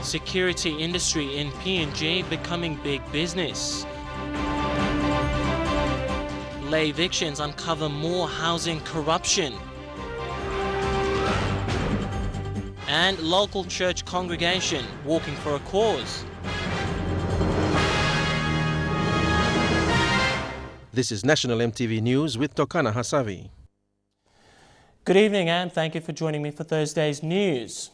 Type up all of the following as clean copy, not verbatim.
Security industry in PNG becoming big business. Lay evictions uncover more housing corruption. And local church congregation walking for a cause. This is National EMTV News with Tokana Hasavi. Good evening and thank you for joining me for Thursday's news.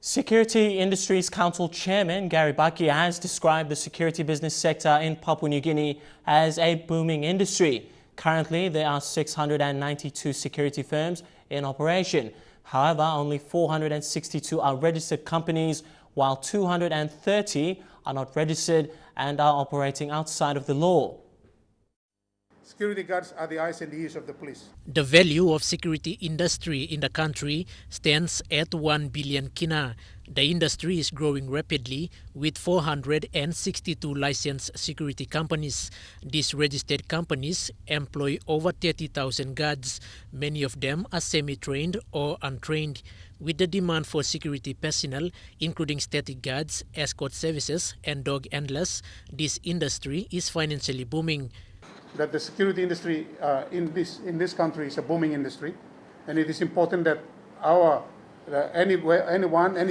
Security Industries Council Chairman Gary Bucky has described the security business sector in Papua New Guinea as a booming industry. Currently, there are 692 security firms in operation. However, only 462 are registered companies, while 230 are not registered and are operating outside of the law. Security guards are the eyes and ears of the police. The value of security industry in the country stands at 1 billion kina. The industry is growing rapidly with 462 licensed security companies. These registered companies employ over 30,000 guards. Many of them are semi-trained or untrained. With the demand for security personnel, including static guards, escort services, and dog handlers, this industry is financially booming. That the security industry in this country is a booming industry, and it is important that any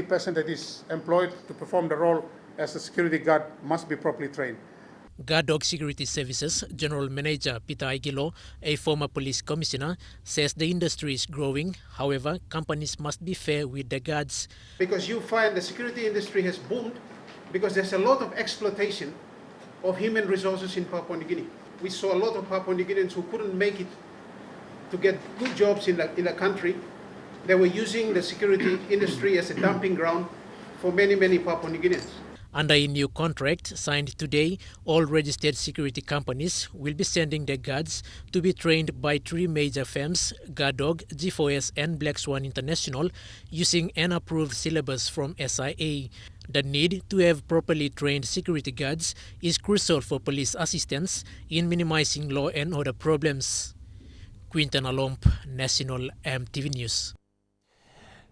person that is employed to perform the role as a security guard must be properly trained. Guard Dog Security Services General Manager Peter Aigilo, a former police commissioner, says the industry is growing. However, companies must be fair with the guards. Because you find the security industry has boomed because there's a lot of exploitation of human resources in Papua New Guinea. We saw a lot of Papua New Guineans who couldn't make it to get good jobs in the country. They were using the security industry as a dumping ground for many Papua New Guineans. Under a new contract signed today, all registered security companies will be sending their guards to be trained by 3 major firms, Guard Dog, G4S and Black Swan International, using an approved syllabus from SIA. The need to have properly trained security guards is crucial for police assistance in minimizing law and order problems. Quinton Alomp, National EMTV News.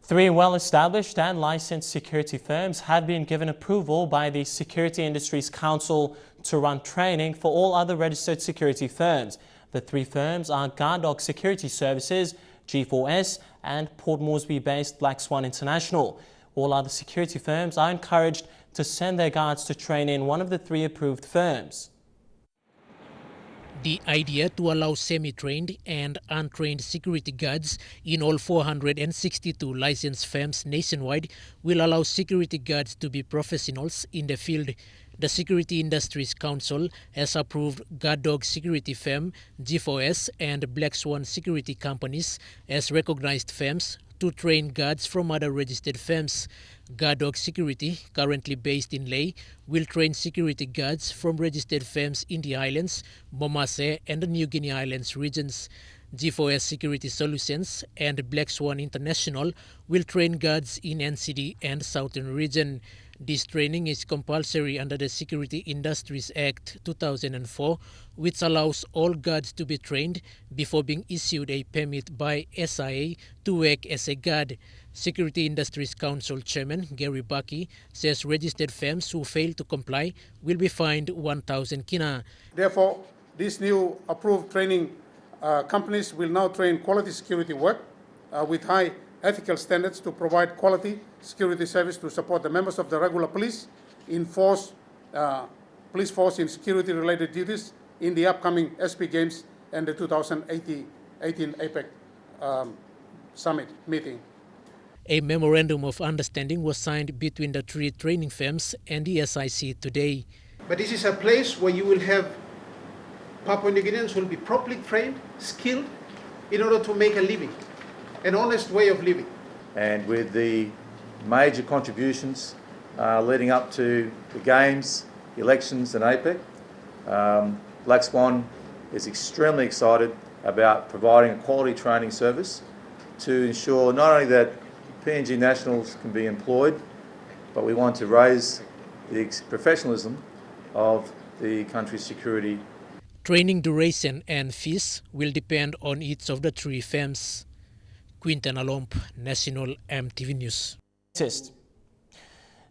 3 well-established and licensed security firms have been given approval by the Security Industries Council to run training for all other registered security firms. The 3 firms are Guard Dog Security Services, G4S, and Port Moresby-based Black Swan International. All other security firms are encouraged to send their guards to train in one of the 3 approved firms. The idea to allow semi-trained and untrained security guards in all 462 licensed firms nationwide will allow security guards to be professionals in the field. The Security Industries Council has approved Guard Dog Security Firm, G4S, and Black Swan Security Companies as recognized firms to train guards from other registered firms. Guard Dog Security, currently based in Lae, will train security guards from registered firms in the islands, Momase and the New Guinea Islands regions. G4S Security Solutions and Black Swan International will train guards in NCD and Southern Region. This training is compulsory under the Security Industries Act 2004, which allows all guards to be trained before being issued a permit by SIA to work as a guard. Security Industries Council Chairman Gary Bucky says registered firms who fail to comply will be fined 1,000 kina. Therefore, these new approved training companies will now train quality security work with high ethical standards to provide quality security service to support the members of the regular police police force in security-related duties in the upcoming SP Games and the 2018 APEC Summit meeting. A memorandum of understanding was signed between the 3 training firms and the SIC today. But this is a place where you will have Papua New Guineans who will be properly trained, skilled, in order to make a living, an honest way of living. And with the major contributions leading up to the Games, elections and APEC, Black Swan is extremely excited about providing a quality training service to ensure not only that PNG nationals can be employed, but we want to raise the professionalism of the country's security. Training duration and fees will depend on each of the 3 firms. Quinton Alomp, National EMTV News.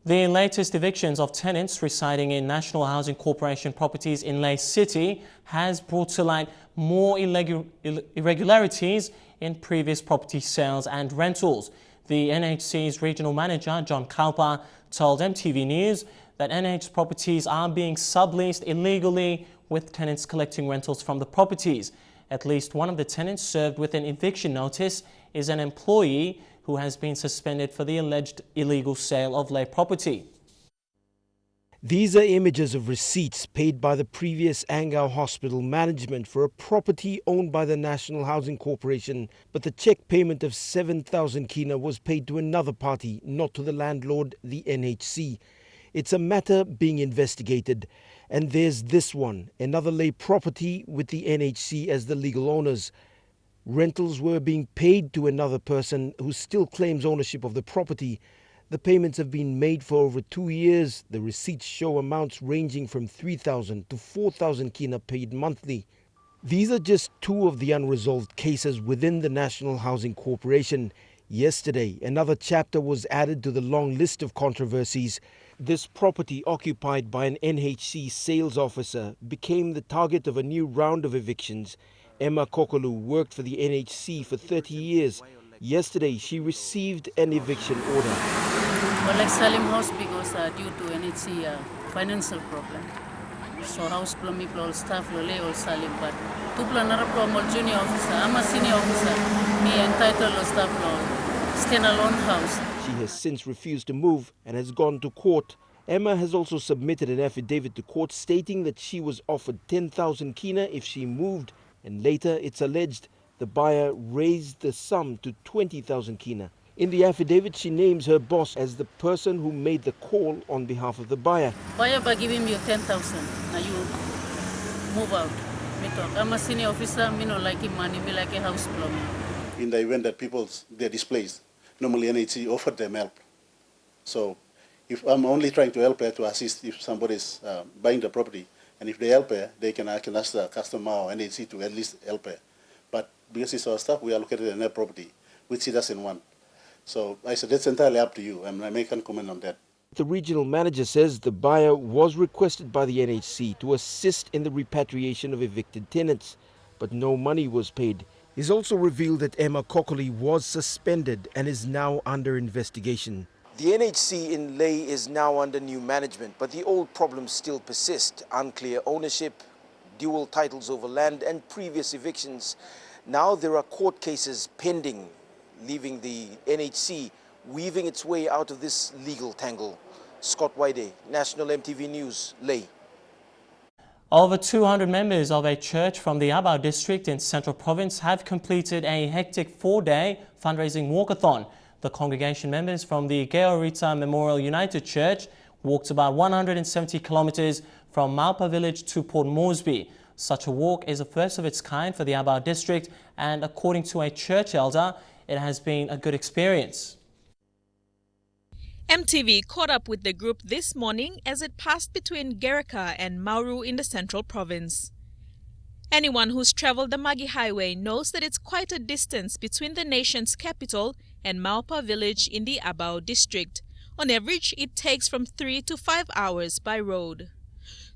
The latest evictions of tenants residing in National Housing Corporation properties in Lae City has brought to light more irregularities in previous property sales and rentals. The NHC's regional manager, John Kalpa, told MTV News that NH properties are being subleased illegally, with tenants collecting rentals from the properties. At least one of the tenants served with an eviction notice is an employee who has been suspended for the alleged illegal sale of Lae property. These are images of receipts paid by the previous Angao Hospital management for a property owned by the National Housing Corporation, but the cheque payment of 7,000 kina was paid to another party, not to the landlord, the NHC. It's a matter being investigated. And there's this one, another Lae property with the NHC as the legal owners. Rentals were being paid to another person who still claims ownership of the property. The payments have been made for over 2 years. The receipts show amounts ranging from 3,000 to 4,000 kina paid monthly. These are just two of the unresolved cases within the National Housing Corporation. Yesterday, another chapter was added to the long list of controversies. This property, occupied by an NHC sales officer, became the target of a new round of evictions. Emma Kokolu worked for the NHC for 30 years. Yesterday, she received an eviction order. Well, like selling house because due to NHC financial problem. So house plan me all staff lole all selling, but two plan all junior officer. I'm a senior officer. Me entitled staff law stand-alone house. She has since refused to move and has gone to court. Emma has also submitted an affidavit to court stating that she was offered 10,000 kina if she moved, and later it's alleged the buyer raised the sum to 20,000 kina. In the affidavit, she names her boss as the person who made the call on behalf of the buyer. Buyer by giving you 10,000, now you move out. Me talk. I'm a senior officer, me no like money, me like a house plumber. In the event that they're displaced, normally NHC offered them help. So if I'm only trying to help her to assist if somebody's buying the property, and if they help her, I can ask the customer or NHC to at least help her. But because it's our staff, we allocated in her property, which she doesn't want. So I said, that's entirely up to you, and I can't comment on that. The regional manager says the buyer was requested by the NHC to assist in the repatriation of evicted tenants, but no money was paid. He's also revealed that Emma Kokoli was suspended and is now under investigation. The NHC in Lae is now under new management, but the old problems still persist. Unclear ownership, dual titles over land and previous evictions. Now there are court cases pending, leaving the NHC weaving its way out of this legal tangle. Scott Waide, National MTV News, Lae. Over 200 members of a church from the Abao district in Central Province have completed a hectic 4-day fundraising walkathon. The congregation members from the Georita Memorial United Church walked about 170 kilometers from Maupa village to Port Moresby. Such a walk is a first of its kind for the Abao district, and according to a church elder, it has been a good experience. MTV caught up with the group this morning as it passed between Gerika and Mauru in the Central Province. Anyone who's traveled the Magi Highway knows that it's quite a distance between the nation's capital and Maupa village in the Abao district. On average, it takes from 3 to 5 hours by road.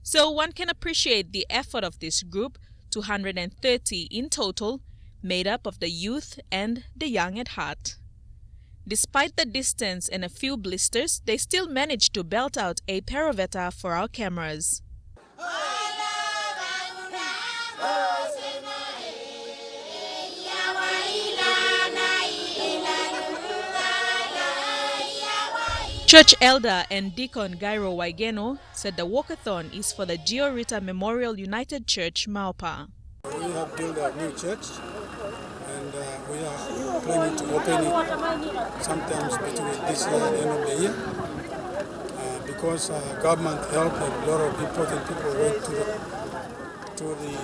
So one can appreciate the effort of this group, 230 in total, made up of the youth and the young at heart. Despite the distance and a few blisters, they still managed to belt out a paraveta for our cameras. Church elder and deacon Gairo Waigeno said the walkathon is for the Georita Memorial United Church, Maupa. We have built a new church, and we are planning to open it sometimes between this year and the end of the year. Because government help and a lot of important people went to the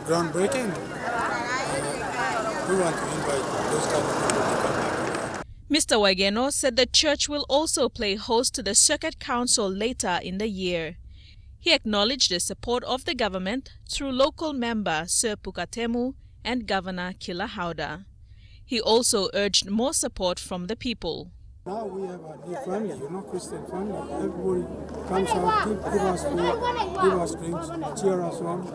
groundbreaking. We want to invite those kind of people to come back. Mr. Waigeno said the church will also play host to the Circuit Council later in the year. He acknowledged the support of the government through local member Sir Pukatemu and Governor Kila Hauda. He also urged more support from the people. Now we have a new family, Christian family. Everybody comes out, give us food, give us drinks, cheer us on,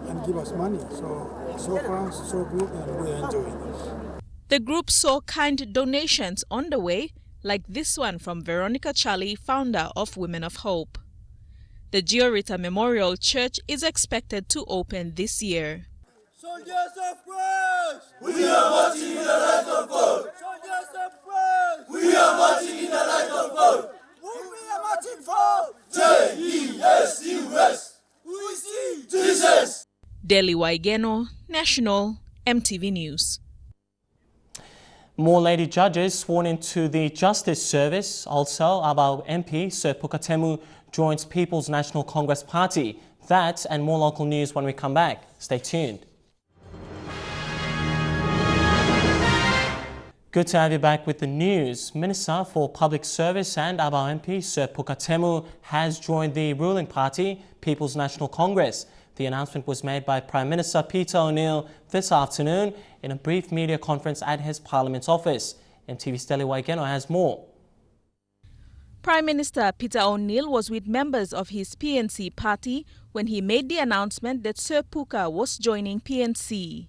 and give us money. So far, so good, and we're enjoying it. The group saw kind donations on the way, like this one from Veronica Charlie, founder of Women of Hope. The Giorita Memorial Church is expected to open this year. Soldiers of Christ! We are marching in the light of God! Soldiers of Christ! We are marching in the light of God! Who we are marching for? J-E-S-U-S! Who is he? Jesus! Delhi Waigeno, National MTV News. More lady judges sworn into the Justice Service. Also, our MP, Sir Pukatemu, joins People's National Congress Party. That and more local news when we come back. Stay tuned. Good to have you back with the news. Minister for Public Service and our MP, Sir Pukatemu, has joined the ruling party, People's National Congress. The announcement was made by Prime Minister Peter O'Neill this afternoon in a brief media conference at his Parliament's office. MTV's Delhi Waigeno has more. Prime Minister Peter O'Neill was with members of his PNC party when he made the announcement that Sir Puka was joining PNC.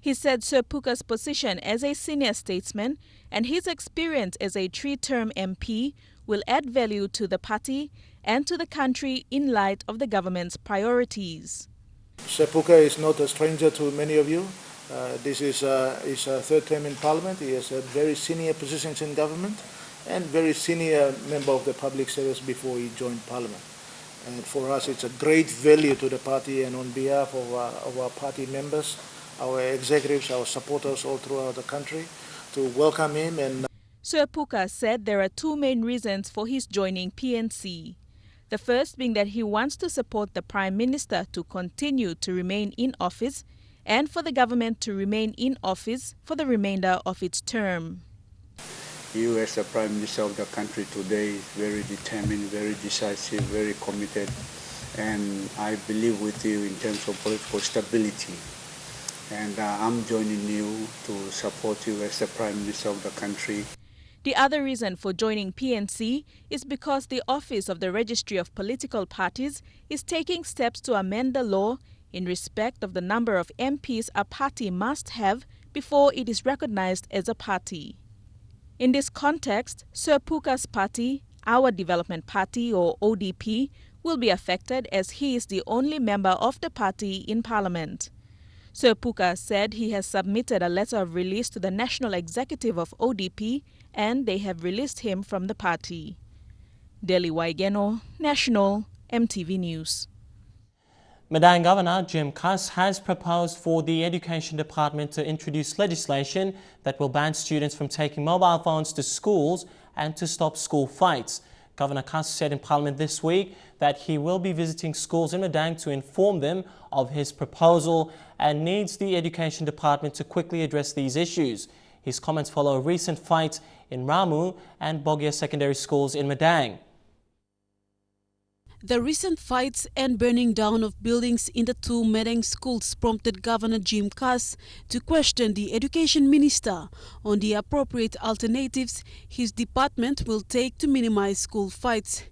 He said Sir Puka's position as a senior statesman and his experience as a 3-term MP will add value to the party and to the country in light of the government's priorities. Sir Puka is not a stranger to many of you. This is his 3rd term in Parliament. He has had very senior positions in government and very senior member of the public service before he joined Parliament. And for us, it's a great value to the party, and on behalf of our party members, our executives, our supporters all throughout the country, to welcome him. And Sir Puka said there are 2 main reasons for his joining PNC. The first being that he wants to support the Prime Minister to continue to remain in office and for the government to remain in office for the remainder of its term. You as the Prime Minister of the country today is very determined, very decisive, very committed, and I believe with you in terms of political stability. And I'm joining you to support you as the Prime Minister of the country. The other reason for joining PNC is because the Office of the Registry of Political Parties is taking steps to amend the law in respect of the number of MPs a party must have before it is recognized as a party. In this context, Sir Puka's party, Our Development Party or ODP, will be affected as he is the only member of the party in Parliament. Sir Puka said he has submitted a letter of release to the National Executive of ODP and they have released him from the party. Delhi Waigeno, National MTV News. Madang Governor Jim Cuss has proposed for the Education Department to introduce legislation that will ban students from taking mobile phones to schools and to stop school fights. Governor Cuss said in Parliament this week that he will be visiting schools in Madang to inform them of his proposal and needs the Education Department to quickly address these issues. His comments follow a recent fight in Ramu and Bogia secondary schools in Madang. The recent fights and burning down of buildings in the 2 Madang schools prompted Governor Jim Cuss to question the Education Minister on the appropriate alternatives his department will take to minimize school fights.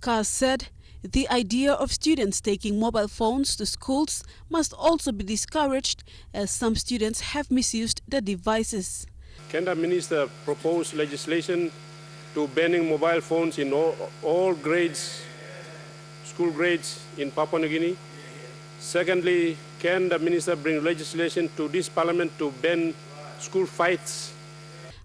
Cuss said the idea of students taking mobile phones to schools must also be discouraged as some students have misused the devices. Can the Minister propose legislation to banning mobile phones in all grades, school grades in Papua New Guinea? Secondly, can the Minister bring legislation to this Parliament to ban school fights?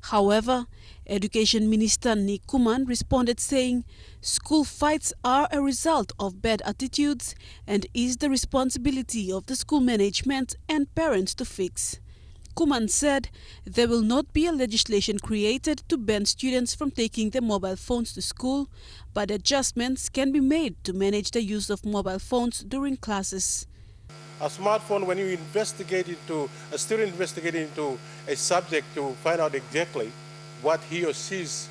However, Education Minister Nick Kuman responded saying school fights are a result of bad attitudes and is the responsibility of the school management and parents to fix. Kuman said there will not be a legislation created to ban students from taking their mobile phones to school, but adjustments can be made to manage the use of mobile phones during classes. A smartphone, when you investigate into, a student investigating into a subject to find out exactly what he or she is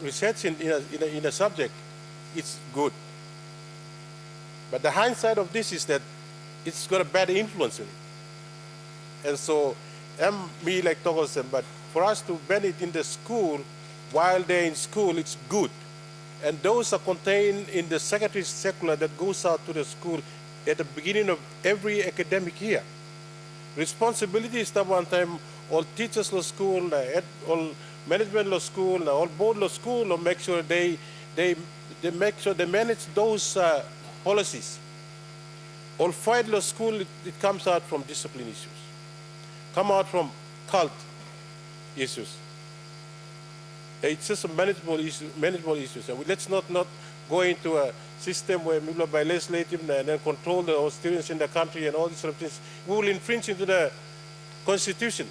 researching in a subject, it's good. But the hindsight of this is that it's got a bad influence in it. And so, me like Togosem, but for us to ban it in the school while they're in school, it's good. And those are contained in the secretary circular that goes out to the school at the beginning of every academic year. Responsibility is that one time all teachers law school, all management law school, all board law school, or make sure they make sure they manage those policies. All fight law school, it comes out from discipline issues, come out from cult issues. It's just a manageable issues. And let's not go into a system where people are by legislative and then control the students in the country and all these sort of things. We will infringe into the Constitution.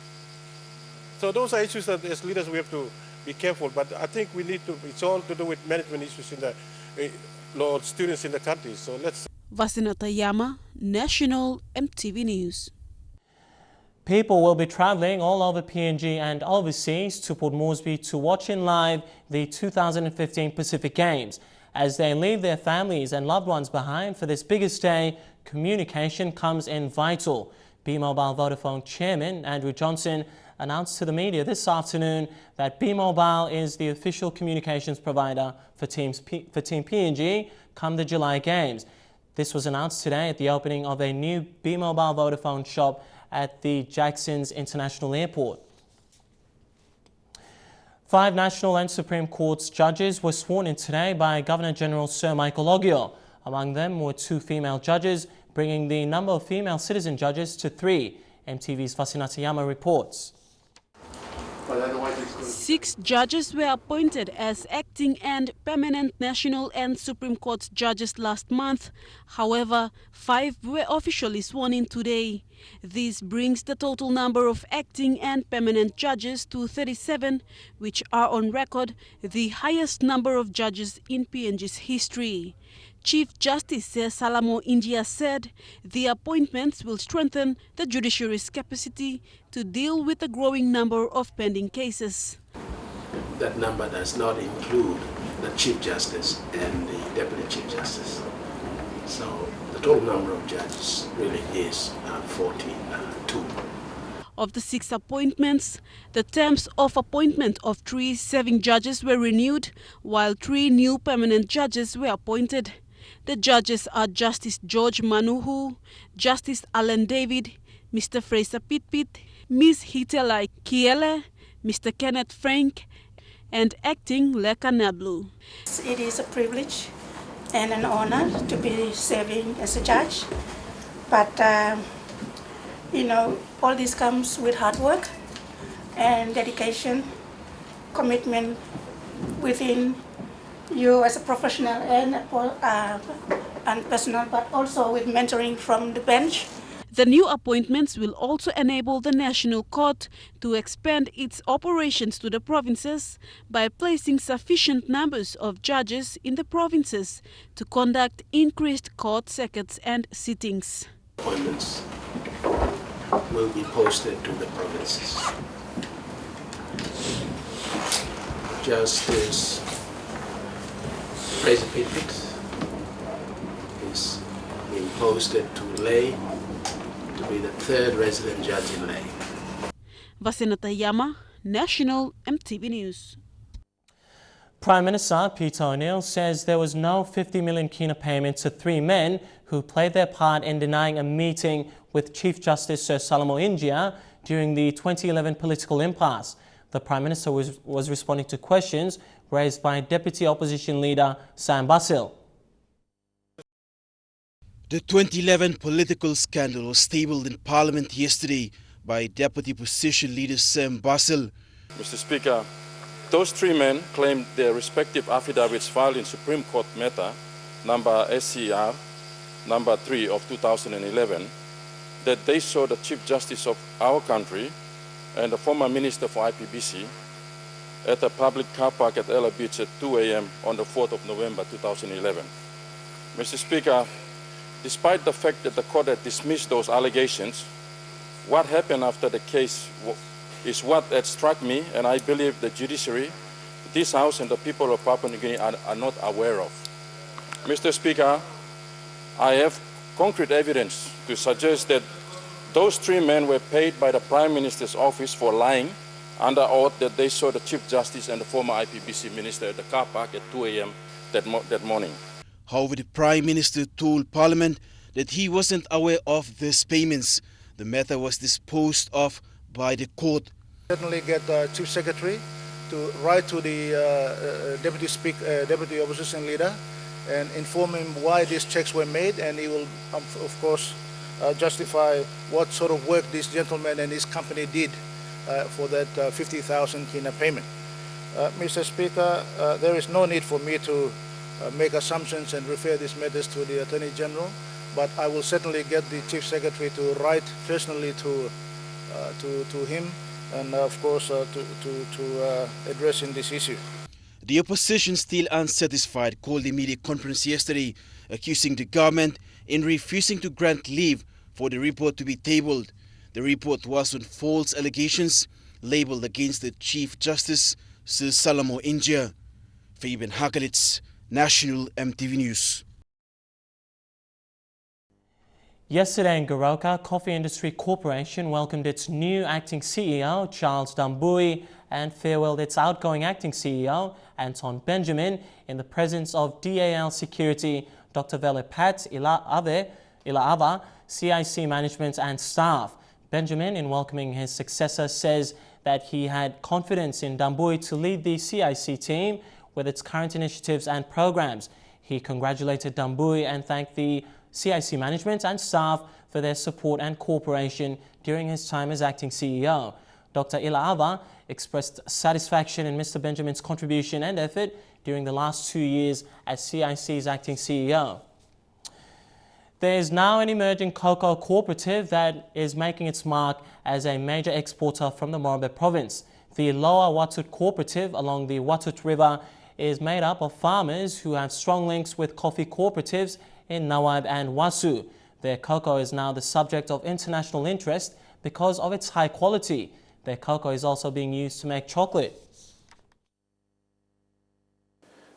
So those are issues that as leaders we have to be careful. But I think we need to, it's all to do with management issues in the students in the country. So let's. Vasinata Yama, National EMTV News. People will be travelling all over PNG and overseas to Port Moresby to watch in live the 2015 Pacific Games. As they leave their families and loved ones behind for this biggest day, communication comes in vital. B-Mobile Vodafone Chairman Andrew Johnson announced to the media this afternoon that B-Mobile is the official communications provider for Team PNG come the July Games. This was announced today at the opening of a new B-Mobile Vodafone shop at the Jacksons International Airport. 5 National and Supreme Court's judges were sworn in today by Governor-General Sir Michael Ogier. Among them were 2 female judges, bringing the number of female citizen judges to 3. MTV's Vasinata Yama reports. 6 judges were appointed as acting and permanent National and Supreme Court judges last month. However, 5 were officially sworn in today. This brings the total number of acting and permanent judges to 37, which are on record the highest number of judges in PNG's history. Chief Justice Sir Salamo India said the appointments will strengthen the judiciary's capacity to deal with the growing number of pending cases. That number does not include the Chief Justice and the Deputy Chief Justice. So the total number of judges really is 42. Of the 6 appointments, the terms of appointment of 3 serving judges were renewed, while 3 new permanent judges were appointed. The judges are Justice George Manuhu, Justice Alan David, Mr. Fraser Pitpit, Ms. Hitelai Kiele, Mr. Kenneth Frank, and acting Leka Nablu. It is a privilege and an honor to be serving as a judge, but you know, all this comes with hard work and dedication, commitment within you as a professional and personal, but also with mentoring from the bench. The new appointments will also enable the National Court to expand its operations to the provinces by placing sufficient numbers of judges in the provinces to conduct increased court circuits and sittings. Appointments will be posted to the provinces. Justice Fraser Pitpit is being posted to Ley to be the 3rd resident judge in Ley. Vasinata Yama, National EMTV News. Prime Minister Peter O'Neill says there was no 50 million kina payment to 3 men who played their part in denying a meeting with Chief Justice Sir Salamo India during the 2011 political impasse. The Prime Minister was responding to questions raised by Deputy Opposition Leader Sam Basil. The 2011 political scandal was tabled in Parliament yesterday by Deputy Opposition Leader Sam Basil. Mr. Speaker, those 3 men claimed their respective affidavits filed in Supreme Court matter number SCR number 3 of 2011 that they saw the Chief Justice of our country and the former Minister for IPBC at a public car park at Ella Beach at 2 a.m. on the 4th of November 2011. Mr. Speaker, despite the fact that the court had dismissed those allegations, what happened after the case is what had struck me, and I believe the judiciary, this House and the people of Papua New Guinea are not aware of. Mr. Speaker, I have concrete evidence to suggest that those 3 men were paid by the Prime Minister's office for lying under oath that they saw the Chief Justice and the former IPBC Minister at the car park at 2 a.m. that morning. However, the Prime Minister told Parliament that he wasn't aware of these payments. The matter was disposed of by the court. Certainly get the Chief Secretary to write to the Deputy Opposition Leader and inform him why these checks were made, and he will, of course, justify what sort of work this gentleman and his company did for that 50,000 kina payment. Mr. Speaker, there is no need for me to make assumptions and refer these matters to the Attorney General, but I will certainly get the Chief Secretary to write personally to him and, of course, to address in this issue. The opposition, still unsatisfied, called a media conference yesterday, accusing the government in refusing to grant leave for the report to be tabled. The report was on false allegations labelled against the Chief Justice, Sir Salamo India. Fabian Hakalitz, National EMTV News. Yesterday in Goroka, Coffee Industry Corporation welcomed its new acting CEO, Charles Dambui, and farewelled its outgoing acting CEO, Anton Benjamin, in the presence of DAL Security, Dr. Velepat Ilaava, CIC management and staff. Benjamin, in welcoming his successor, says that he had confidence in Dambui to lead the CIC team with its current initiatives and programs. He congratulated Dambui and thanked the CIC management and staff for their support and cooperation during his time as acting CEO. Dr. Ilaava expressed satisfaction in Mr. Benjamin's contribution and effort during the last 2 years as CIC's acting CEO. There is now an emerging cocoa cooperative that is making its mark as a major exporter from the Morobe province. The Lower Watut cooperative along the Watut River is made up of farmers who have strong links with coffee cooperatives in Nawab and Wasu. Their cocoa is now the subject of international interest because of its high quality. Their cocoa is also being used to make chocolate.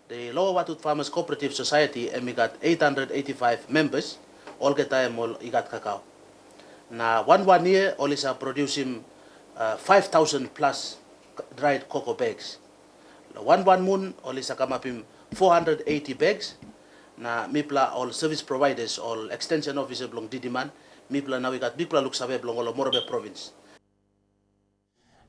The Lower Watut Farmers Cooperative Society, we got 885 members, all get time all igat cacao. Now, one year, all is producing 5,000 plus dried cocoa bags. One moon, all is come up in 480 bags. Na mipla all service providers, all extension officer belong Didiman, mipla now we got mipla looks away belong all Morobe province.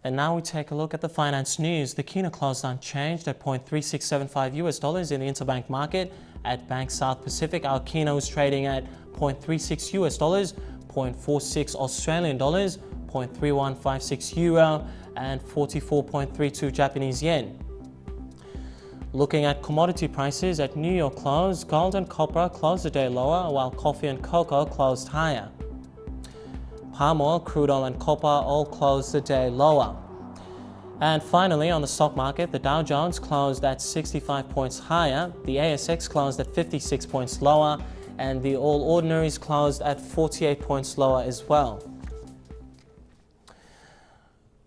And now we take a look at the finance news. The Kina closed unchanged at $0.3675 in the interbank market. At Bank South Pacific, our Kina was trading at $0.36 $0.46 Australian dollars, $0.3156 euro, and 44.32 Japanese yen. Looking at commodity prices at New York close, gold and copper closed the day lower, while coffee and cocoa closed higher. Palm oil, crude oil and copper all closed the day lower. And finally, on the stock market, the Dow Jones closed at 65 points higher, the ASX closed at 56 points lower, and the All Ordinaries closed at 48 points lower as well.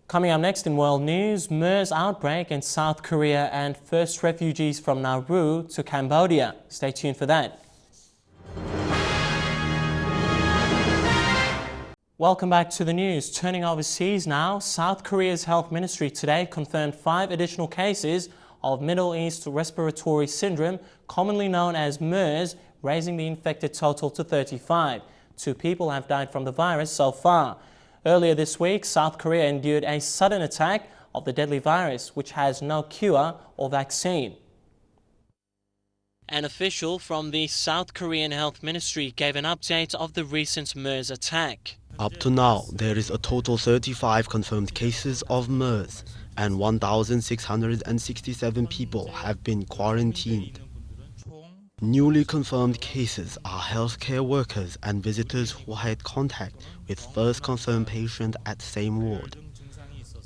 Coming up next in world news, MERS outbreak in South Korea and first refugees from Nauru to Cambodia. Stay tuned for that. Welcome back to the news. Turning overseas now, South Korea's health ministry today confirmed 5 additional cases of Middle East respiratory syndrome, commonly known as MERS, raising the infected total to 35. 2 people have died from the virus so far. Earlier this week, South Korea endured a sudden attack of the deadly virus, which has no cure or vaccine. An official from the South Korean Health Ministry gave an update of the recent MERS attack. Up to now, there is a total 35 confirmed cases of MERS and 1,667 people have been quarantined. Newly confirmed cases are healthcare workers and visitors who had contact with first confirmed patient at same ward.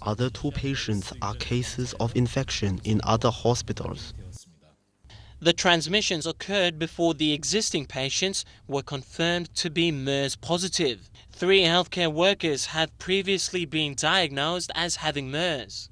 Other 2 patients are cases of infection in other hospitals. The transmissions occurred before the existing patients were confirmed to be MERS positive. 3 healthcare workers had previously been diagnosed as having MERS.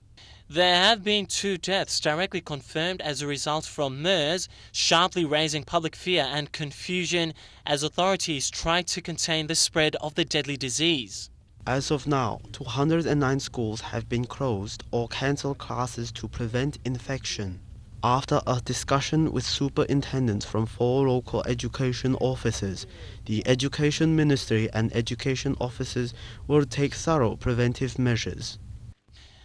There have been 2 deaths directly confirmed as a result from MERS, sharply raising public fear and confusion as authorities try to contain the spread of the deadly disease. As of now, 209 schools have been closed or cancelled classes to prevent infection. After a discussion with superintendents from 4 local education offices, the Education Ministry and education officers will take thorough preventive measures.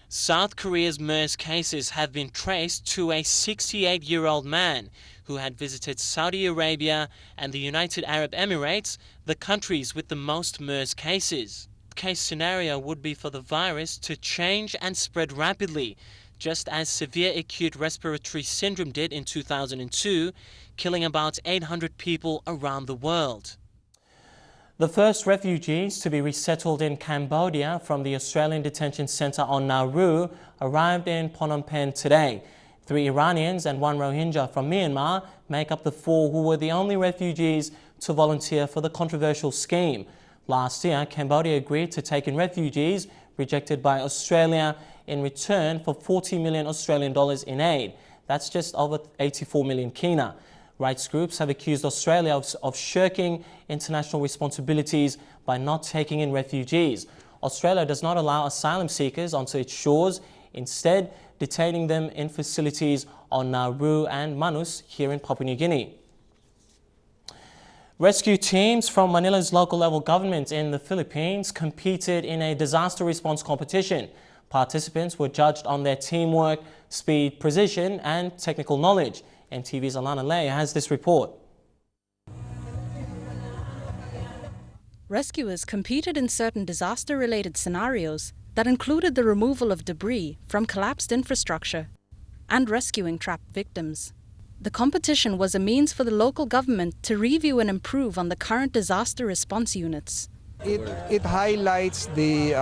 South Korea's MERS cases have been traced to a 68-year-old man who had visited Saudi Arabia and the United Arab Emirates, the countries with the most MERS cases. The case scenario would be for the virus to change and spread rapidly, just as severe acute respiratory syndrome did in 2002, killing about 800 people around the world. The first refugees to be resettled in Cambodia from the Australian detention centre on Nauru arrived in Phnom Penh today. 3 Iranians and 1 Rohingya from Myanmar make up the 4 who were the only refugees to volunteer for the controversial scheme. Last year, Cambodia agreed to take in refugees rejected by Australia in return for 40 million Australian dollars in aid. That's just over 84 million kina. Rights groups have accused Australia of shirking international responsibilities by not taking in refugees. Australia does not allow asylum seekers onto its shores, instead detaining them in facilities on Nauru and Manus here in Papua New Guinea. Rescue teams from Manila's local level government in the Philippines competed in a disaster response competition. Participants were judged on their teamwork, speed, precision and technical knowledge. EMTV's Alana Lay has this report. Rescuers competed in certain disaster-related scenarios that included the removal of debris from collapsed infrastructure and rescuing trapped victims. The competition was a means for the local government to review and improve on the current disaster response units. It highlights the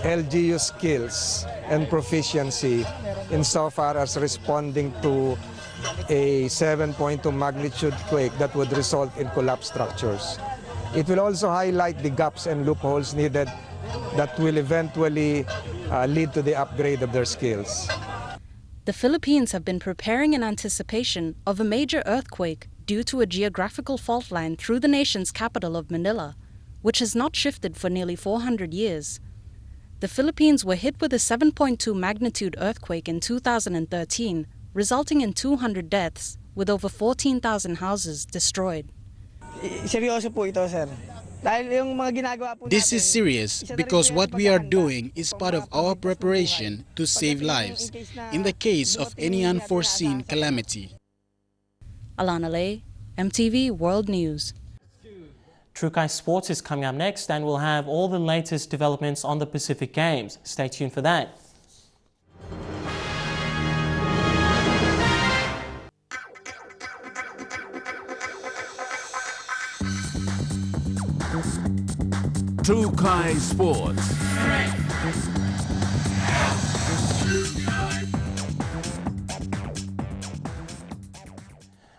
LGU skills and proficiency insofar as responding to a 7.2 magnitude quake that would result in collapsed structures. It will also highlight the gaps and loopholes needed that will eventually lead to the upgrade of their skills. The Philippines have been preparing in anticipation of a major earthquake due to a geographical fault line through the nation's capital of Manila, which has not shifted for nearly 400 years. The Philippines were hit with a 7.2 magnitude earthquake in 2013, resulting in 200 deaths, with over 14,000 houses destroyed. This is serious because what we are doing is part of our preparation to save lives in the case of any unforeseen calamity. Alana Lay, EMTV World News. Trukai Sports is coming up next, and we'll have all the latest developments on the Pacific Games. Stay tuned for that. Trukai Sports.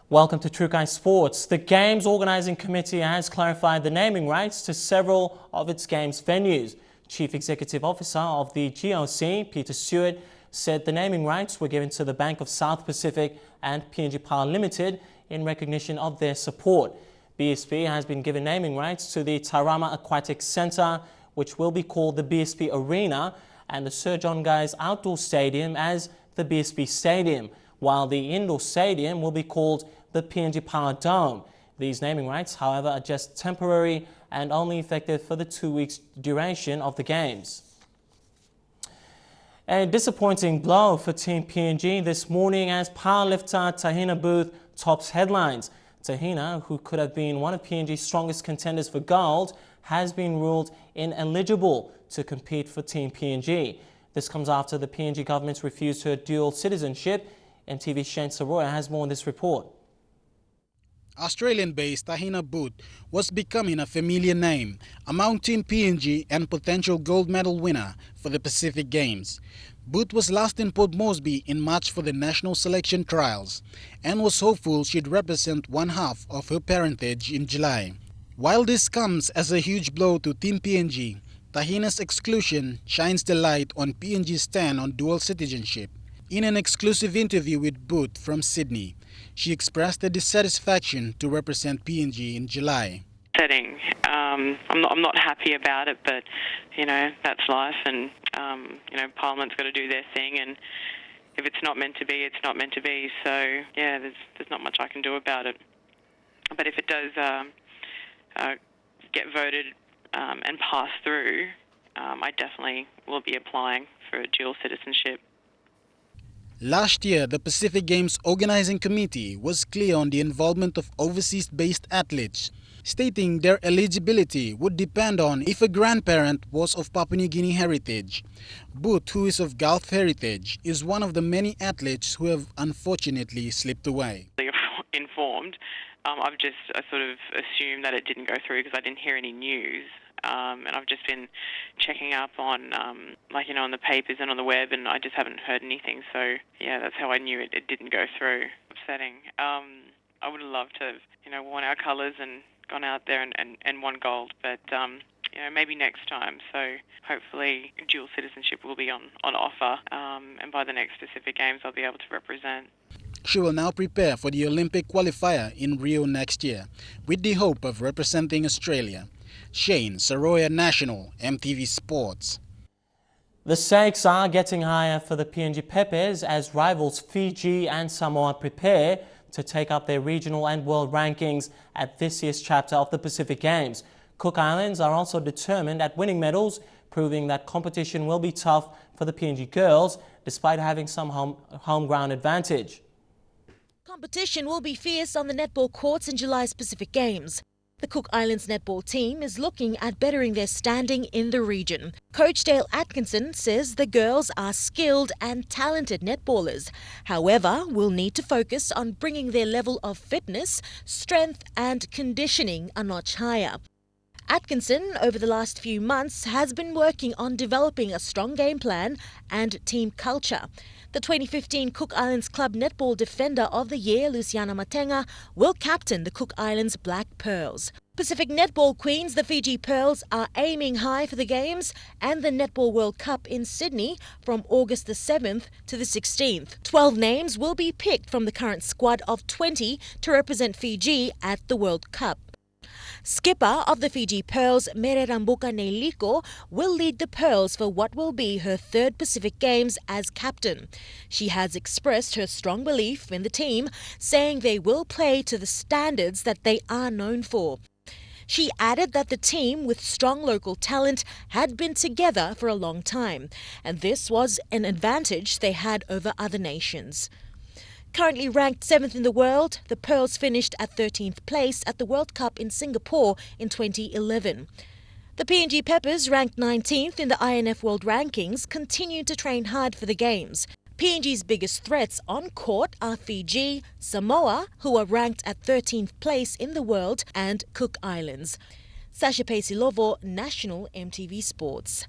Welcome to Trukai Sports. The Games Organising Committee has clarified the naming rights to several of its Games venues. Chief Executive Officer of the GOC, Peter Stewart, said the naming rights were given to the Bank of South Pacific and PNG Power Limited in recognition of their support. BSP has been given naming rights to the Tairama Aquatic Centre, which will be called the BSP Arena, and the Sir John Guy's Outdoor Stadium as the BSP Stadium, while the indoor stadium will be called the PNG Power Dome. These naming rights, however, are just temporary and only effective for the 2 weeks duration of the Games. A disappointing blow for Team PNG this morning as powerlifter Tahina Booth tops headlines. Tahina, who could have been one of PNG's strongest contenders for gold, has been ruled ineligible to compete for Team PNG. This comes after the PNG government refused her dual citizenship. EMTV's Shane Soroya has more on this report. Australian-based Tahina Booth was becoming a familiar name among Team PNG and potential gold medal winner for the Pacific Games. Booth was last in Port Moresby in March for the national selection trials and was hopeful she'd represent one half of her parentage in July. While this comes as a huge blow to Team PNG, Tahina's exclusion shines the light on PNG's stand on dual citizenship. In an exclusive interview with Booth from Sydney, she expressed a dissatisfaction to represent PNG in July. Setting. I'm not happy about it, but that's life, and Parliament's got to do their thing, and if it's not meant to be, it's not meant to be. So yeah, there's not much I can do about it. But if it does get voted and pass through, I definitely will be applying for a dual citizenship. Last year, the Pacific Games Organizing Committee was clear on the involvement of overseas-based athletes, stating their eligibility would depend on if a grandparent was of Papua New Guinea heritage. Booth, who is of Gulf heritage, is one of the many athletes who have unfortunately slipped away. Informed. I sort of assumed that it didn't go through because I didn't hear any news. And I've just been checking up on, on the papers and on the web, and I just haven't heard anything. So, yeah, that's how I knew it didn't go through. Upsetting. I would have loved to have, worn our colours and gone out there and won gold, but, maybe next time. So hopefully dual citizenship will be on offer, and by the next Pacific Games I'll be able to represent. She will now prepare for the Olympic qualifier in Rio next year, with the hope of representing Australia. Shane, Saroya National, MTV Sports. The stakes are getting higher for the PNG Peppers as rivals Fiji and Samoa prepare to take up their regional and world rankings at this year's chapter of the Pacific Games. Cook Islands are also determined at winning medals, proving that competition will be tough for the PNG girls, despite having some home ground advantage. Competition will be fierce on the netball courts in July's Pacific Games. The Cook Islands netball team is looking at bettering their standing in the region. Coach Dale Atkinson says the girls are skilled and talented netballers. However, will need to focus on bringing their level of fitness, strength and conditioning a notch higher. Atkinson, over the last few months, has been working on developing a strong game plan and team culture. The 2015 Cook Islands Club Netball Defender of the Year, Luciana Matenga, will captain the Cook Islands Black Pearls. Pacific Netball Queens, the Fiji Pearls, are aiming high for the Games and the Netball World Cup in Sydney from August the 7th to the 16th. 12 names will be picked from the current squad of 20 to represent Fiji at the World Cup. Skipper of the Fiji Pearls, Mere Rambuka Neliko, will lead the Pearls for what will be her third Pacific Games as captain. She has expressed her strong belief in the team, saying they will play to the standards that they are known for. She added that the team, with strong local talent, had been together for a long time, and this was an advantage they had over other nations. Currently ranked 7th in the world, the Pearls finished at 13th place at the World Cup in Singapore in 2011. The PNG Peppers, ranked 19th in the INF World Rankings, continue to train hard for the Games. PNG's biggest threats on court are Fiji, Samoa, who are ranked at 13th place in the world, and Cook Islands. Sasha Pesilovo, National MTV Sports.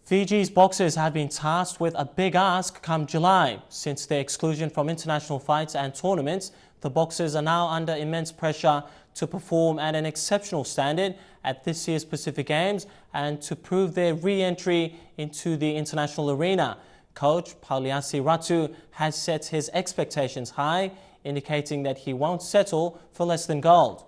Fiji's boxers have been tasked with a big ask come July. Since their exclusion from international fights and tournaments, the boxers are now under immense pressure to perform at an exceptional standard at this year's Pacific Games and to prove their re-entry into the international arena. Coach Pauliasi Ratu has set his expectations high, indicating that he won't settle for less than gold.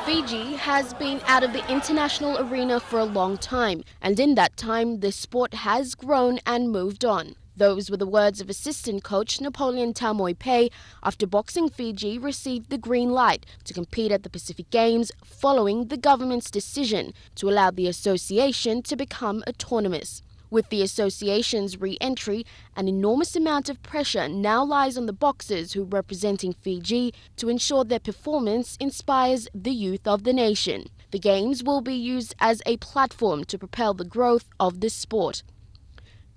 Fiji has been out of the international arena for a long time, and in that time the sport has grown and moved on. Those were the words of assistant coach Napoleon Tamoipe after Boxing Fiji received the green light to compete at the Pacific Games following the government's decision to allow the association to become autonomous. With the association's re-entry, an enormous amount of pressure now lies on the boxers who are representing Fiji to ensure their performance inspires the youth of the nation. The Games will be used as a platform to propel the growth of this sport.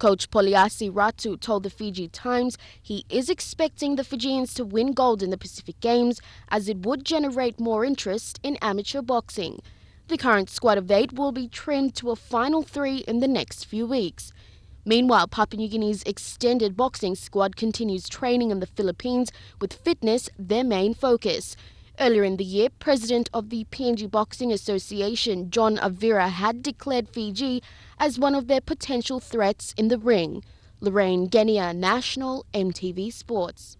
Coach Pauliasi Ratu told the Fiji Times he is expecting the Fijians to win gold in the Pacific Games as it would generate more interest in amateur boxing. The current squad of 8 will be trimmed to a final 3 in the next few weeks. Meanwhile, Papua New Guinea's extended boxing squad continues training in the Philippines, with fitness their main focus. Earlier in the year, President of the PNG Boxing Association, John Avira, had declared Fiji as one of their potential threats in the ring. Lorraine Genia, National MTV Sports.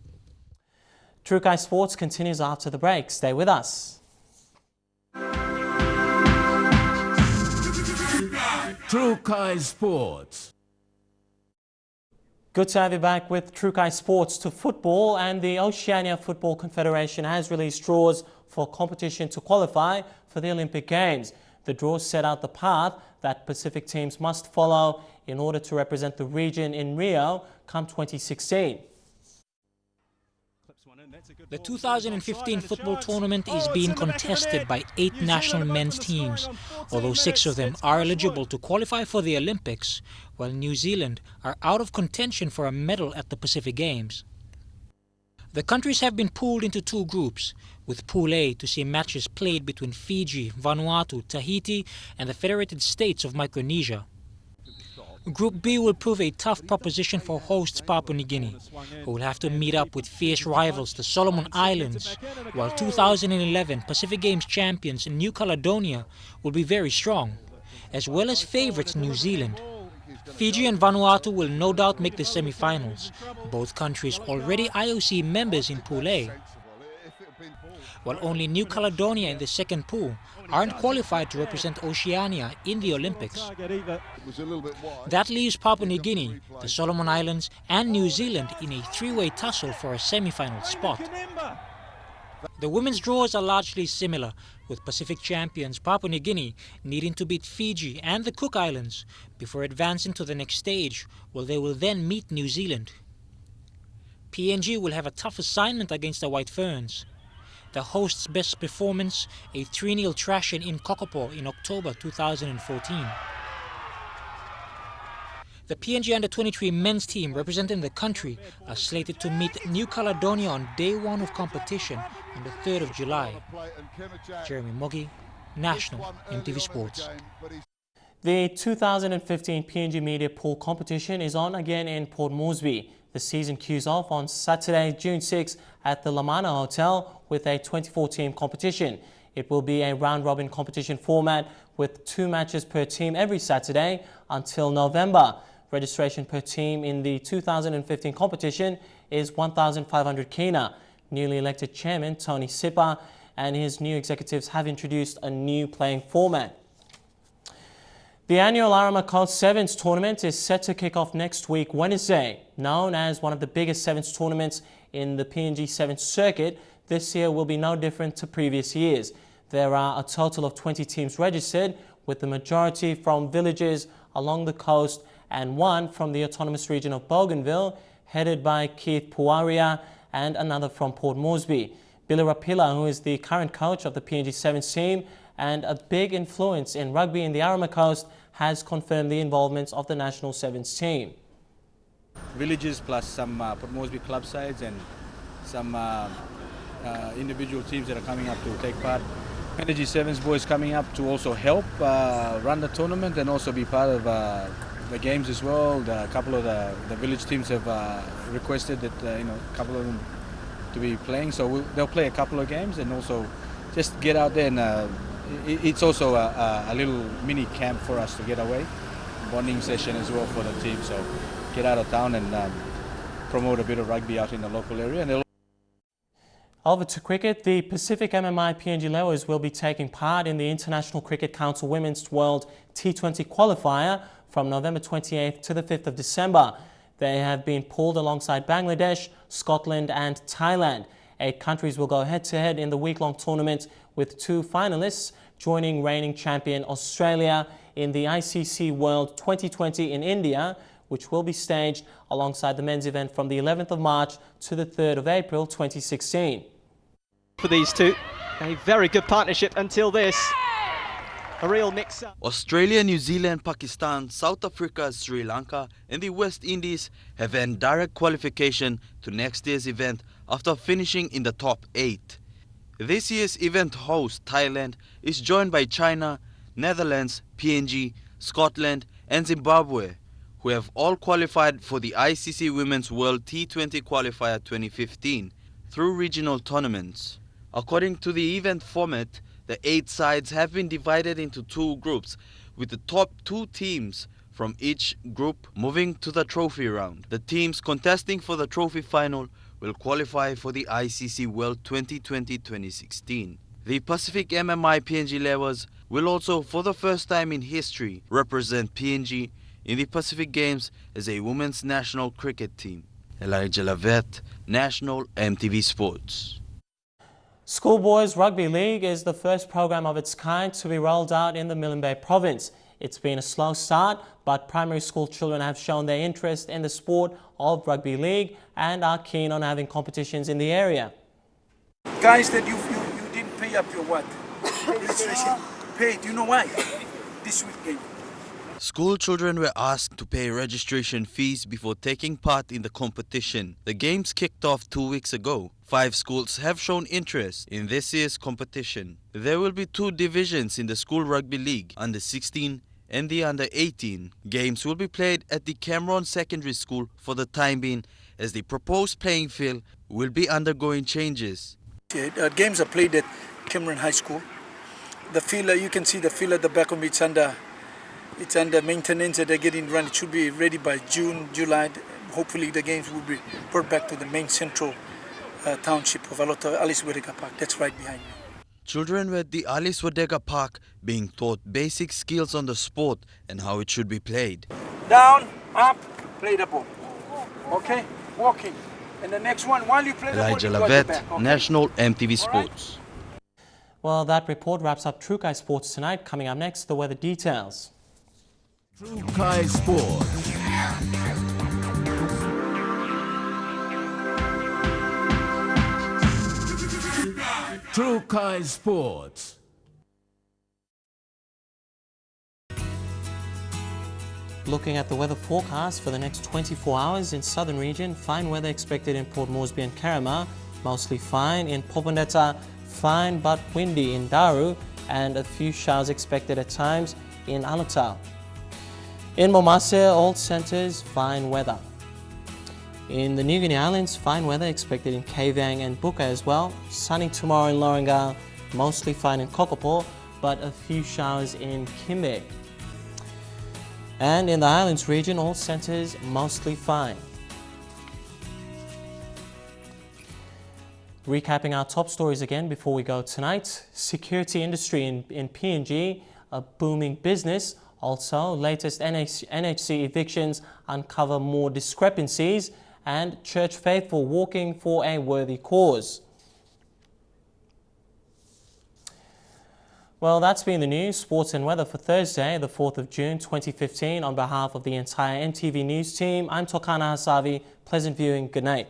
True Kai Sports continues after the break. Stay with us. True Kai Sports. Good to have you back with True Kai Sports to football, and the Oceania Football Confederation has released draws for competition to qualify for the Olympic Games. The draws set out the path that Pacific teams must follow in order to represent the region in Rio come 2016. The 2015 football tournament is being contested by 8 national men's teams, although 6 of them are eligible to qualify for the Olympics, while New Zealand are out of contention for a medal at the Pacific Games. The countries have been pooled into 2 groups, with Pool A to see matches played between Fiji, Vanuatu, Tahiti and the Federated States of Micronesia. Group B will prove a tough proposition for hosts Papua New Guinea, who will have to meet up with fierce rivals the Solomon Islands, while 2011 Pacific Games champions in New Caledonia will be very strong, as well as favourites New Zealand. Fiji and Vanuatu will no doubt make the semi-finals, both countries already IOC members in Pool A, while only New Caledonia in the second pool aren't qualified to represent Oceania in the Olympics. That leaves Papua New Guinea, the Solomon Islands and New Zealand in a 3-way tussle for a semi-final spot. The women's draws are largely similar, with Pacific champions Papua New Guinea needing to beat Fiji and the Cook Islands before advancing to the next stage, where they will then meet New Zealand. PNG will have a tough assignment against the White Ferns. The hosts' best performance, a 3-0 thrashing in Kokopo in October 2014. The PNG Under-23 men's team representing the country are slated to meet New Caledonia on day 1 of competition on the 3rd of July. Jeremy Moggy, National EMTV Sports. The 2015 PNG Media Pool competition is on again in Port Moresby. The season cues off on Saturday, June 6 at the Lamana Hotel with a 24-team competition. It will be a round-robin competition format with 2 matches per team every Saturday until November. Registration per team in the 2015 competition is 1,500 kina. Newly elected chairman Tony Sipa and his new executives have introduced a new playing format. The annual Arama Coast Sevens tournament is set to kick off next week, Wednesday. Known as one of the biggest Sevens tournaments in the PNG Sevens circuit, this year will be no different to previous years. There are a total of 20 teams registered, with the majority from villages along the coast and 1 from the autonomous region of Bougainville, headed by Keith Puaria, and another from Port Moresby. Billy Rapila, who is the current coach of the PNG Sevens team and a big influence in rugby in the Arama Coast, has confirmed the involvement of the national Sevens team. Villages plus some Port Moresby club sides and some individual teams that are coming up to take part. PNG Sevens boys coming up to also help run the tournament and also be part of the games as well. A couple of the village teams have requested that a couple of them to be playing, so they'll play a couple of games and also just get out there and it's also a little mini camp for us to get away, bonding session as well for the team. So get out of town and promote a bit of rugby out in the local area. And over to cricket, the Pacific MMI PNG LEWAS will be taking part in the International Cricket Council Women's World T20 qualifier from November 28th to the 5th of December. They have been pooled alongside Bangladesh, Scotland and Thailand. 8 countries will go head-to-head in the week-long tournament, with 2 finalists joining reigning champion Australia in the ICC World 2020 in India, which will be staged alongside the men's event from the 11th of March to the 3rd of April 2016. For these two, a very good partnership until this. A real mix-up. Australia, New Zealand, Pakistan, South Africa, Sri Lanka and the West Indies have earned direct qualification to next year's event after finishing in the top 8. This year's event host, Thailand, is joined by China, Netherlands, PNG, Scotland and Zimbabwe, who have all qualified for the ICC Women's World T20 Qualifier 2015 through regional tournaments. According to the event format, the 8 sides have been divided into 2 groups, with the top 2 teams from each group moving to the trophy round. The teams contesting for the trophy final will qualify for the ICC World 2020-2016. The Pacific MMI PNG LEWAS will also, for the first time in history, represent PNG in the Pacific Games as a women's national cricket team. Elijah Lavette, National MTV Sports. Schoolboys Rugby League is the first program of its kind to be rolled out in the Milne Bay province. It's been a slow start, but primary school children have shown their interest in the sport of rugby league and are keen on having competitions in the area. Guys that you didn't pay up your what? Registration. Pay. Do you know why? This week game. School children were asked to pay registration fees before taking part in the competition. The games kicked off 2 weeks ago. 5 schools have shown interest in this year's competition. There will be 2 divisions in the school rugby league, under 16 and the under 18. Games will be played at the Cameron Secondary School for the time being, as the proposed playing field will be undergoing changes. Games are played at Cameron High School. The field, you can see the field at the back of me, it's under maintenance and they're getting run. It should be ready by June, July. Hopefully the games will be brought back to the main central township of ALOTAU, Alice Wadega Park. That's right behind me. Children were at the Alice Wadega Park being taught basic skills on the sport and how it should be played. Down, up, play the ball. Okay, walking. And the next one, while you play Elijah the ball, you Lavette, go at the back, okay? National MTV Sports. Well, that report wraps up True Kai Sports tonight. Coming up next, the weather details. True Kai Sports. True Kai Sports. Looking at the weather forecast for the next 24 hours in southern region, fine weather expected in Port Moresby and Karama, mostly fine. In Popondetta, fine but windy in Daru, and a few showers expected at times in ALOTAU. In Momase, all centres, fine weather. In the New Guinea Islands, fine weather expected in Kavieng and Buka as well. Sunny tomorrow in Loringa, mostly fine in Kokopo, but a few showers in Kimbe. And in the Islands region, all centres mostly fine. Recapping our top stories again before we go tonight. Security industry in PNG, a booming business. Also, latest NHC evictions uncover more discrepancies, and church faithful walking for a worthy cause. Well, that's been the news, sports and weather for Thursday, the 4th of June 2015. On behalf of the entire EMTV News team, I'm Tokana Hasavi. Pleasant viewing. Good night.